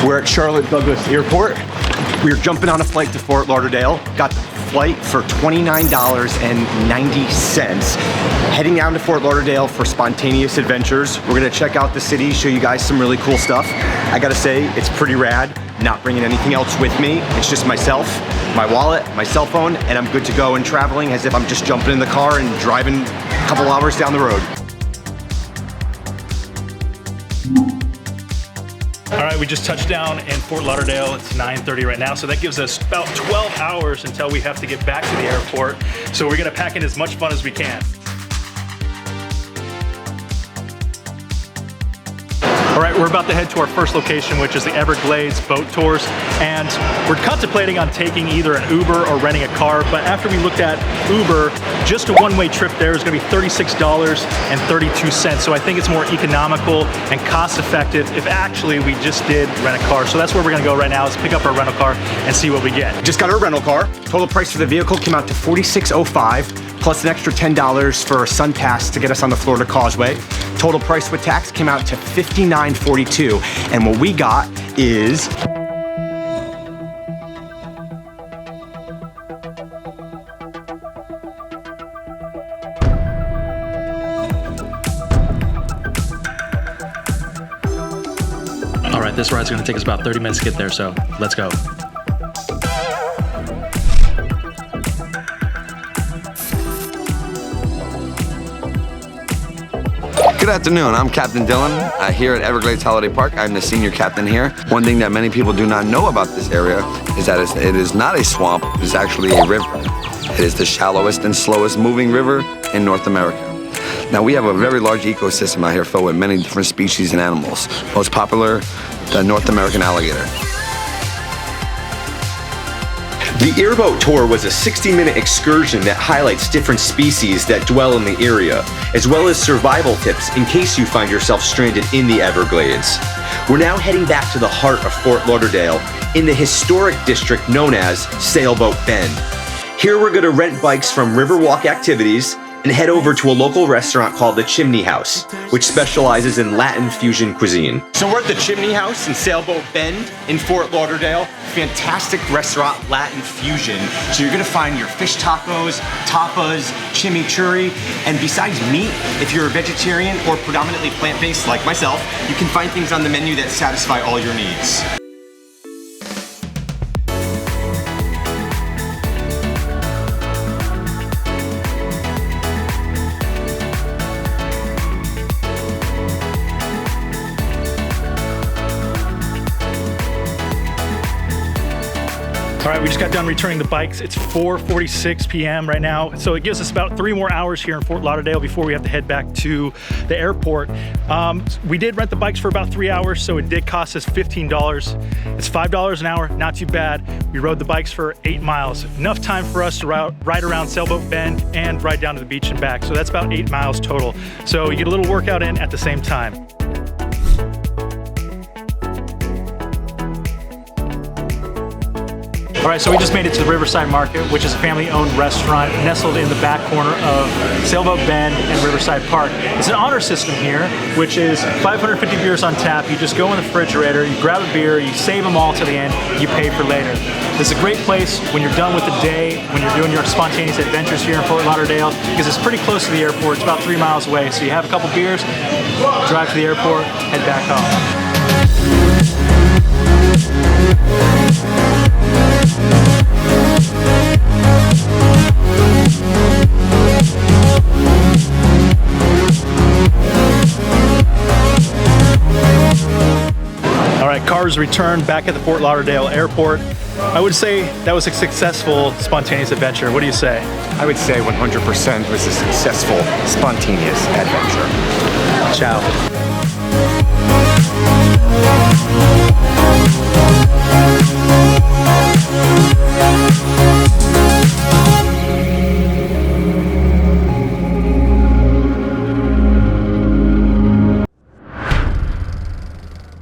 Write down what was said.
We're at Charlotte Douglas Airport. We're jumping on a flight to Fort Lauderdale. Got the flight for $29.90. Heading down to Fort Lauderdale for spontaneous adventures. We're gonna check out the city, show you guys some really cool stuff. I gotta say, it's pretty rad. Not bringing anything else with me. It's just myself, my wallet, my cell phone, and I'm good to go and traveling as if I'm just jumping in the car and driving a couple hours down the road. All right, we just touched down in Fort Lauderdale. It's 9:30 right now, so that gives us about 12 hours until we have to get back to the airport. So we're gonna pack in as much fun as we can. All right, we're about to head to our first location, which is the Everglades boat tours. And we're contemplating on taking either an Uber or renting a car. But after we looked at Uber, just a one-way trip there is gonna be $36.32. So I think it's more economical and cost-effective if actually we just did rent a car. So that's where we're gonna go right now, is pick up our rental car and see what we get. Just got our rental car. Total price for the vehicle came out to $46.05, plus an extra $10 for a sun pass to get us on the Florida Causeway. Total price with tax came out to $59.42, and what we got is All right, this ride's gonna take us about 30 minutes to get there, so let's go. Good afternoon, I'm Captain Dylan here at Everglades Holiday Park. I'm the senior captain here. One thing that many people do not know about this area is that it is not a swamp, it's actually a river. It is the shallowest and slowest moving river in North America. Now we have a very large ecosystem out here filled with many different species and animals. Most popular, the North American alligator. the Airboat Tour was a 60-minute excursion that highlights different species that dwell in the area, as well as survival tips in case you find yourself stranded in the Everglades. We're now heading back to the heart of Fort Lauderdale in the historic district known as Sailboat Bend. Here we're gonna rent bikes from Riverwalk Activities and head over to a local restaurant called the Chimney House, which specializes in Latin fusion cuisine. So we're at the Chimney House in Sailboat Bend in Fort Lauderdale. Fantastic restaurant, Latin fusion. So you're gonna find your fish tacos, tapas, chimichurri, and besides meat, if you're a vegetarian or predominantly plant-based like myself, you can find things on the menu that satisfy all your needs. All right, we just got done returning the bikes. It's 4:46 p.m. right now, so it gives us about 3 more hours here in Fort Lauderdale before we have to head back to the airport. We did rent the bikes for about 3 hours, so it did cost us $15. It's $5 an hour, not too bad. We rode the bikes for 8 miles. Enough time for us to ride around Sailboat Bend and ride down to the beach and back, so that's about 8 miles total. So you get a little workout in at the same time. All right, so we just made it to the Riverside Market, which is a family-owned restaurant nestled in the back corner of Sailboat Bend and Riverside Park. It's an honor system here, which is 550 beers on tap. You just go in the refrigerator, you grab a beer, you save them all to the end, you pay for later. It's a great place when you're done with the day, when you're doing your spontaneous adventures here in Fort Lauderdale, because it's pretty close to the airport. It's about 3 miles away. So you have a couple beers, drive to the airport, head back home. All right, cars returned back at the Fort Lauderdale airport. I would say that was a successful spontaneous adventure. What do you say? I would say 100% was a successful spontaneous adventure. Ciao.